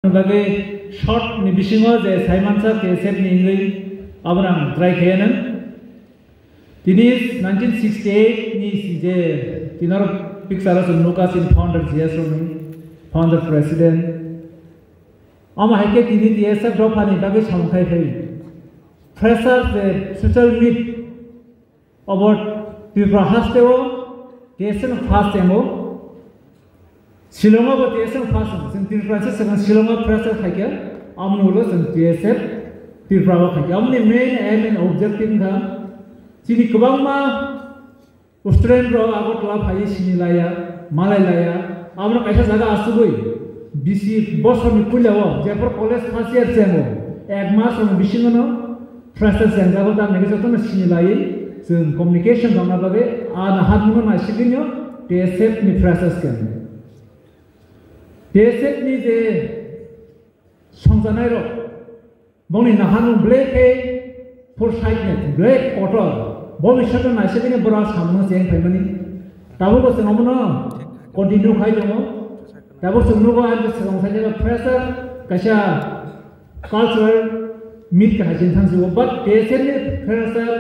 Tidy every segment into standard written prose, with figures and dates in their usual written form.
Bagi short ni bisingo je Saimansa keset ni ingri abrang try kayanan. Tinis 1968 ni je tinar pixara sunuka sin founder GSO founder president. Ama hake tini TSF drop ani bagi samkai kai. Pressure the social meet about Tripura hastewo TSF fast emo. Shillong को TSF fast simple process से शिलोंग प्रोसेस है क्या आमने उलो TSF त्रिपुरा को है क्या आमने मेन एम एंड ऑब्जेक्टिव था चीनी कबांग माँ स्टूडेंट रो आगो क्लाब हाई सिनी लाया माले लाया आमने कैसा जगह आसुगोई बीसी बॉस में कुल्ला हुआ जयपुर कॉलेज फास्ट ईयर से हो एक मास में बिशिंग नो प्रोसेस से अंदर होता मेरे साथ में सिनी लाई सिर्फ कम्युनिकेशन करना लगे आन हाथ में ना शिकिन्यो TSF में प्रोसेस करने TSF ni je songjanai ro boni nahanu black foresight black auto boni shata na sebine bora samno jeng phaimani tabo ko senomono continue khai dongo tabo sungno ko anje songjanai ro pressure kaisa cultural meet ka hajin thangsu but TSF ni pressure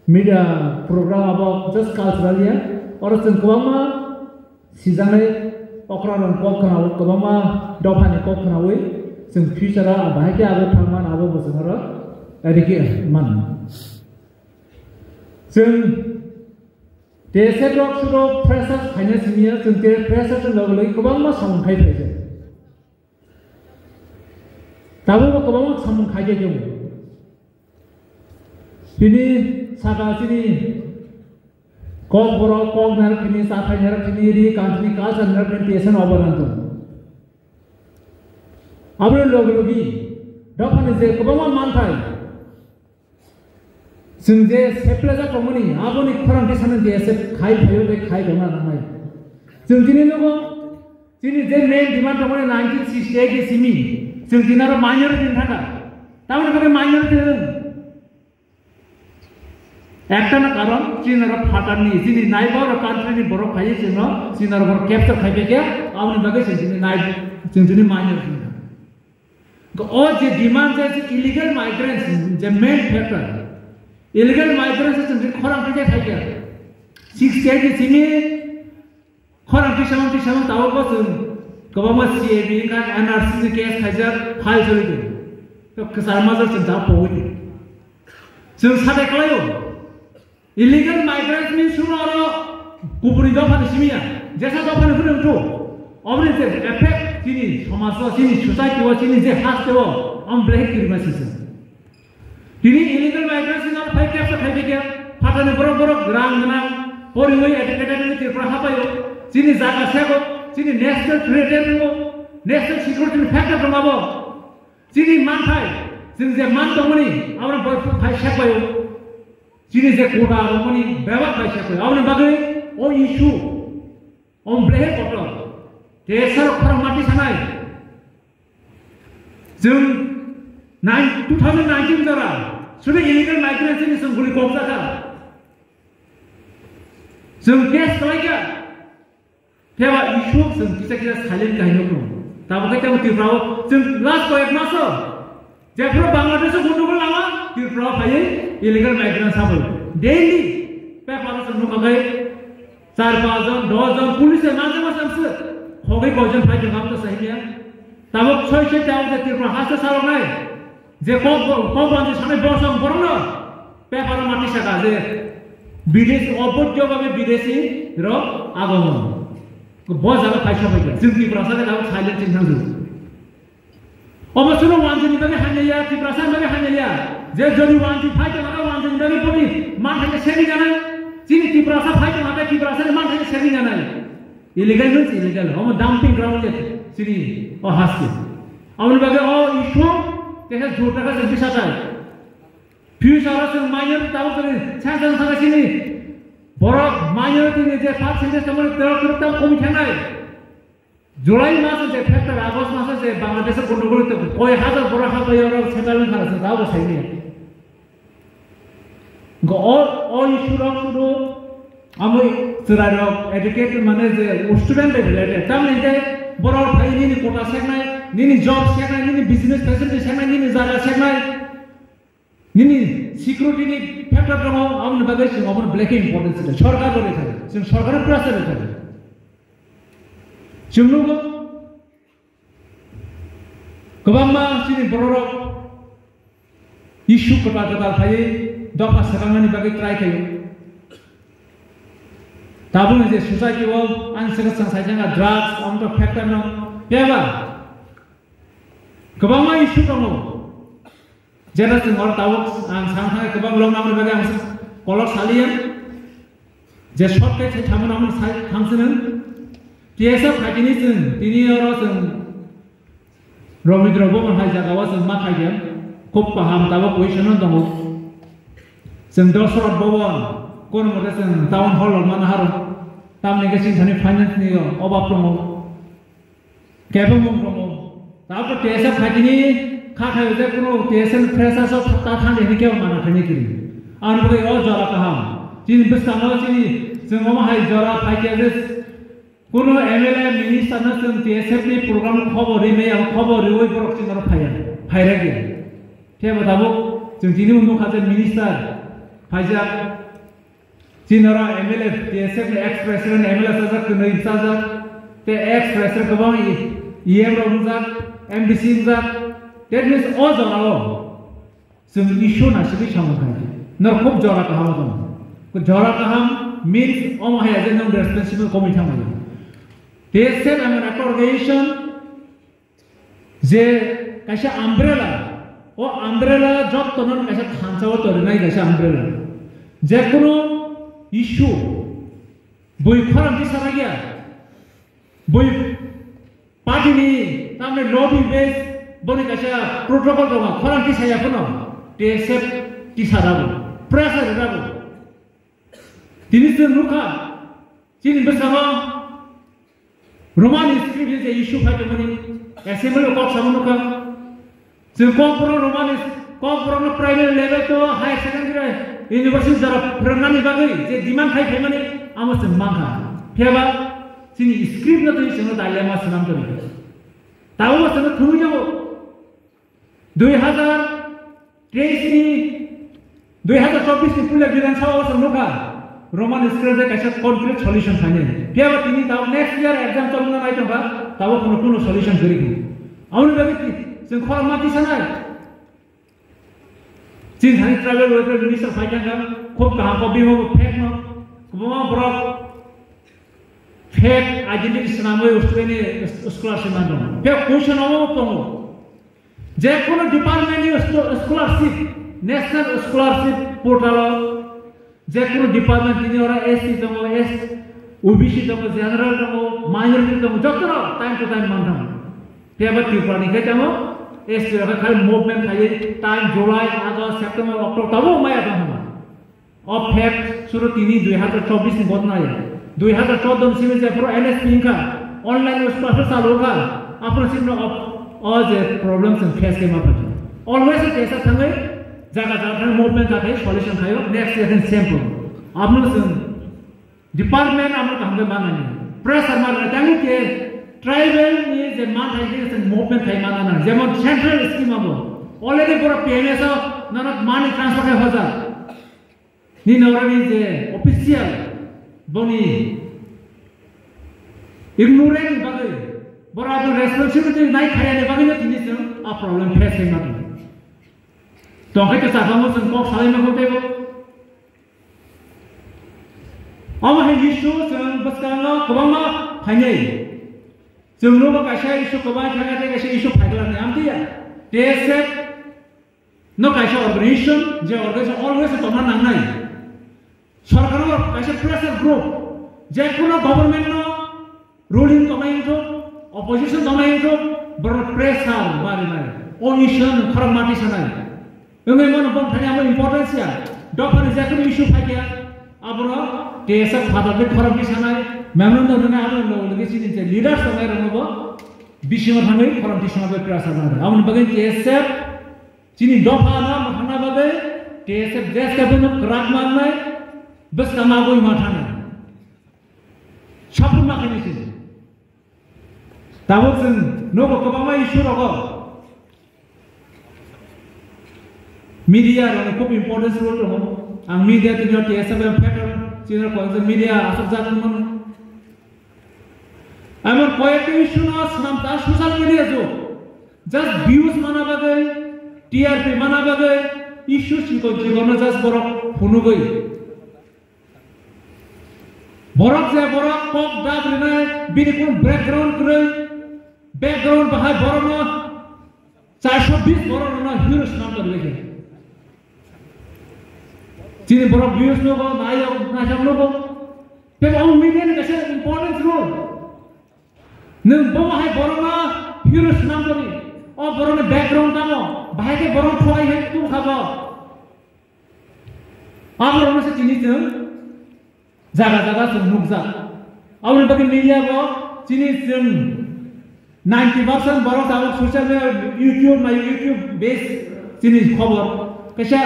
media program about just cultural ya or sengkwama sijanai Okran kok kenal, kebama dopan kok kenal, sing future bahaya abu thangman abu bersengara, ediki man. Sing TSF rock sudah pressure hanya sini, sing pressure tu lagu kebama samun kai saja. Tahu kebama samun kai saja jom. Ini sahaja sini. Kok borok kok narik ini sahaja narik ini di kantor kaca narik ini TSF obaran tu. Abang logi, dapat ni je kebama mantai. Sengje sepelaja komuni, abang ni korang di sana TSF khai bayu dek khai kena namai. Sengji logo, sini je main demand komuni 1968 di sini. Sengji nara minor di sana. Tahu nak kau minor di sana? একটা না কারণ চীনারা ফাটার নি যিনি neighbour country বড় খাইয়ে ছিল চীনারা বড় ক্যাপচার খাইবে কে আমনি বাগে যিনি নাই যিনি মাইনার তো ও যে ডিমান্ড আছে ইলিগাল মাইগ্রেন্টস যে মেন ফ্যাক্টর ইলিগাল মাইগ্রেন্টস যিনি খরাং থেকে খাইকে 68 যিনি খরাং থেকে সামন তাও বস কবামা সিএবি কান এনআরসি কেস খাইজার ফাইল চলি তো সারমাজার চিন্তা পউনি जों सादे कलायो illegal migrants means सुनारो कुपुरी दफान सिमिया जैसा दफान फुन तो अबरे से इफेक्ट चिनी समाज व चिनी सोसाइटी व चिनी जे हास्ते व हम ब्रेक किरमासिस चिनी illegal migrants ना फाइ कैप्चर खाइबे के फाटाने बरो ग्राम गना परिवै एडुकेटेड नि त्रिपुरा हाबायो चिनी जागा सेको चिनी नेशनल थ्रेट को नेशनल सिक्युरिटी फैक्टर दमाबो चिनी मानथाय जों जे मान दंमोनि आमरा बयफोर फाइ सेकबायो Sini je kota romani bewak baca kau. Awalnya bagai oh isu, ombleh kotor. Desa orang mati sanai. Jum 2019 jara sudah illegal migration ni sungguh kongsa kan. Jum kes lagi. Tewa isu jum kita silent kahinya pun. Tapi kita mesti tahu jum last koyak masa. Jepro Bangladesh gundul lama. Tripura भाई illegal migrants सब daily paper से लोग गए 4-5 जन 10 जन पुलिस से नाचे मत हमसे हो गई कौजन भाई जवाब तो सही है तब छोड़ के जाओ तो त्रिपुरा हाथ से सालों में जे को बंदे सामने बॉसम करो पेपर माटी से का जे विदेश अपोज्य भावे विदेशी रो आगमन को बहुत ज्यादा पैसा पाइए जिंदगी प्रसाद का साइलेंट चिन्ह दो अवसर वांचन इधर हन्या त्रिपुरा से इधर हन्या जे जरूर वांचन फाइट लगा वांचन इधर पड़ी मान है शेरिंग जाना चीनी त्रिपुरा से फाइट लगा त्रिपुरा से मान है शेरिंग जाना इलीगल मींस इलीगल हम डंपिंग ग्राउंड है चीनी और हास्य हमने बागे ओ इशू कैसे झूठा का जल्दी साथ है फ्यूचर से माइनर ताऊ करे छाजन सारा चीनी बड़ा माइनर चीनी जे 5% तमने तेरा कमी ठंडा है जुलाई मास से फैक्टर अगस्त मास से बांग्लादेश गंडगोल तो कोई हजार बड़ा हाथ या और सेटलमेंट करा से दाव सही नहीं गो और इशू रो हम सरारो एजुकेटेड माने जे स्टूडेंट लेवल तब नहीं बड़ा फाइनी कोटा सेकनाय nini job seknai nini business facility seknai nini jaga seknai nini security ni factor dong amni bagai sing amon black importance itu sarkar gore thare sing sarkar pressure thare jumnu kebangma sini borok issue kata thai doka sakangani bagai try kayo tabung je society wo ansaga sang sajanga drugs amto factor no peba kebangma issue dong jelas ngor tabuk ang sang kebang long namni bagai ang kolor salian je shortcut se chamun amon thangsinan TSF khajini sin tini oro sin Romidro Bowman hai jaga was makaiam kop paham tabuk question dong sin dosrot Bowman kon mode sin town hall manahar tam negasi thani finance ni obab dong kebong dong tabuk TSF khajini खाखायो जे कुनो टेसन फ्रेशर सब सत्ता थाने नि केव माना खनि किरि आन बगे ओ जरा कहाम जिन बिस्तानो जिनि जों मा हाय जरा फाइके जे कुनो एमएलए मिनिस्टर न जों टेसएफ नि प्रोग्राम खबर रिमे आ खबर रिवै बरक सिन र फायरा गे थेबो दाबो जों दिनि उनो खाजे मिनिस्टर फाइजा जिनरा एमएलए टेसएफ नि एक्स प्रेसिडेंट एमएलए सजा कनै सजा ते एक्स प्रेसिडेंट गबां ईएम रंजा एमडीसी जा that means all jorao some issue na sibi samukai nar khub jora kaham dong ko jora kaham means om hai as no responsible committee mai they said I'm an organization je kaisa umbrella o umbrella job tonon kaisa khanchao tori nai kaisa umbrella je kono issue boi kharam ti saragia boi party ni tamne lobby base boni kaisa protocol dong kharam ti saya kono TSF ti sarago pressure rago tinis nuka chin besama roman script je issue phate mani assembly ko samunuka je ko pro roman ko pro no primary level to higher secondary university jara pranani bagai je demand khai khai mani amos mangha pheba chin script na to sino dilemma sanam kari tawo sino thumi jabo 2024 ni pula विधानसभा संनुका Roman script कैसे conflict solution थाने फेवा तिनी ताव next year exam चलना नाइ तबा ताव कुनो सॉल्यूशन करिगु आउन बगे जों खर माथि सानाय जिन थानि ट्राइबल वेलफेयर मिनिस्टर फाइजांगा खूब कहा कबि हो फेक न कुबमा ब्रक फेक आइडेंटिटी सनामै उस्ट्रेने स्कॉलरशिप मान फेक क्वेश्चन हो तो जे कोनो डिपार्टमेंट नि स्कॉलरशिप नेशनल स्कॉलरशिप पोर्टल जे कोनो डिपार्टमेंट तिनी ओरा एससी दङ एस ओबीसी दङ जनरल दङ माइनॉरिटी दङ जतरा टाइम टु टाइम मानथाम तेबा त्रिपुरानि केटामो एससी रा खाली मुभमेन्ट खाइ टाइम जुलाई आगस्ट सेप्टेम्बर अक्टोबर तबो माया दङ अब फेक सुरु तिनी 2024 नि बदनाय 2014 सिमे जे पुरो एनएसपी का ऑनलाइन स्कॉलरशिप चालू का आफ्नो सिनो all the problems and face came up always it is a thing jaga jaga movement ka solution khayo next year then same problem amno sun department amno kambe manani press amar ratani ke tribal is a man is a movement khai manana jemon central scheme abo already pura PMS nanat money transfer khai hoja ni norani je official boni ignorant bagai बराबर रेस्पॉन्सिबिलिटी नाइ खायाले बागैनो दिनिसो आ problem face खाइ माथि तो खाइ त साफामो जों को खालायनो होतेबो अब हे इशू जों बसकानो गोबांमा खायनै जों नो कायसा इशू गोबां थागाते कायसा इशू फायग्लाने आमतिया TSF नो कायसा ऑर्गेनाइजेशन जे ऑर्गेनाइजेशन ऑलवेज तमा नांनाय सरकारो कायसा प्रेशर ग्रुप जे कोनो गवर्नमेंट नो रूलिंग कमाइनो opposition domainko ber pressure mari omission kharam mati sanai engai mon bon thani amo importance ya dokan jakri issue phaiya abro TSF father ke kharam ki sanai memon no na amo logi sin leaders sanai ranobo bishima thangai kharam ki sanai pressure mari amon bagai TSF chini doka na mathana bagai TSF desh ka bono krak marnai bas kamagoi mathana chapun makhani sin Tabuk जों nogo kebangma isu rogo. Media rogo खूब importance role rogo. Ang media tinyo TSM factor sino ko ang media asok jatan mon. Amon koyekta isu na snam ta social media jo. Just views mana bagai, TRP mana bagai, isu singko jigono just borok hunu goi. Borok je borok pop dab rene bini kun background kre background bahai borok no 420 borok no hero snam kar leke. Sini borok views no go nayo nasam no go. Pero ang media ni kasi important role. Nung bahai borok no hero snam kari. Oh borok background tamo bahai ke borok thoi he tu khaba. Amor no se chini tu. Jaga-jaga जों नुकजा आउन बाकी मीडिया को चिनी जों 90% बरं जाबो social YouTube base चिनी खबर कैसा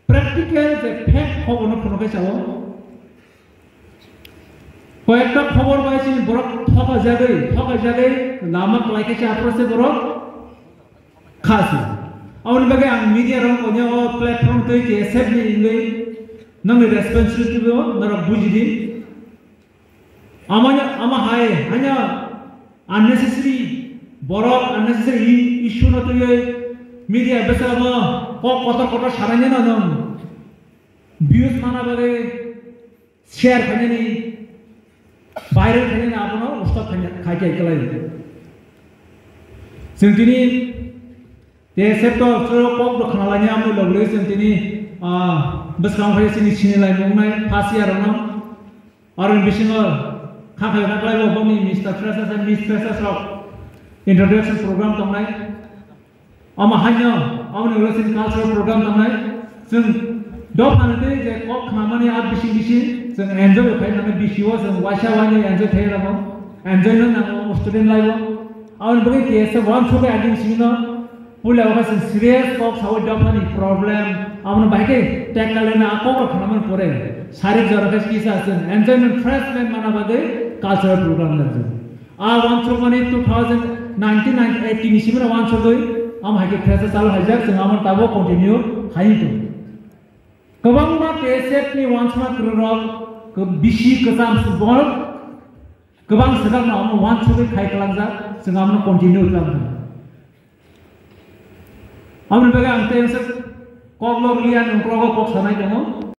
प्रैक्टिकल जे फैक्ट खबर न फनो कैसाओ कयेकटा खबर बाय चिनी बरं थका जागै नामक लाइके से आप्रसे बरं खासी आउन बाकी आं मीडिया रंग कोन्या प्लेटफॉर्म तो के सेट नि इंगै नंग responsibility बो नर बुझिदि आमा हाय हान्या unnecessary borok unnecessary issue न तो media बेसामा कत सारायनो न नों views माना बारे share खाने viral खाने आपनो उस्ताद खाके कलाई जों दिनै ते सेक्टर कक दखनालानि आमनो लगलै जों दिनै बेसबां फैयो जोंनि सिनिलाय नंनाय फासियारावनो आरो बिसिङो खाखाय खाख्लायबो गावनि मिस्टार फ्रेसार्स एन्ड मिस फ्रेसार्सआव इंट्रोडक्शन प्रोग्राम दंनाय आमाहायनो आमनि रिलेसन कालचारल प्रोग्राम दंनाय जों दफानते जे कक खामानि आ बिसिं जों एन्जय खालामनानै बिसिओ जों वाइसावानि एन्जय थायरामो एन्जय नांगौ स्टुडेन्ट लाइफ आउन बगे केस वन सोबे आदिं सिनो पुला वास सीरियस कक साव दफानि प्रॉब्लम आमनो बाइके टेकलेना आको खालामन परे सारि जरखस किसा जों एन्जयमेंट फ्रेशमेन माना बादे कल्चरल प्रोग्राम लाजो आ वन सो माने 1980 नि सिमरा वन सो गय आम हाके फ्रेशर चालु हाइजाक जों आमन ताबो कन्टिन्यू हाइतो गोबां मा टेसेट नि वन सो क्रोरल को बिसि कसाम सुबल गोबां सगाम आम वन सो गय खाइ खालामजा जों आमन कन्टिन्यू खालामो आमन बगे आं टेन्सन कक लिया नंग्रग कक सानाय दङ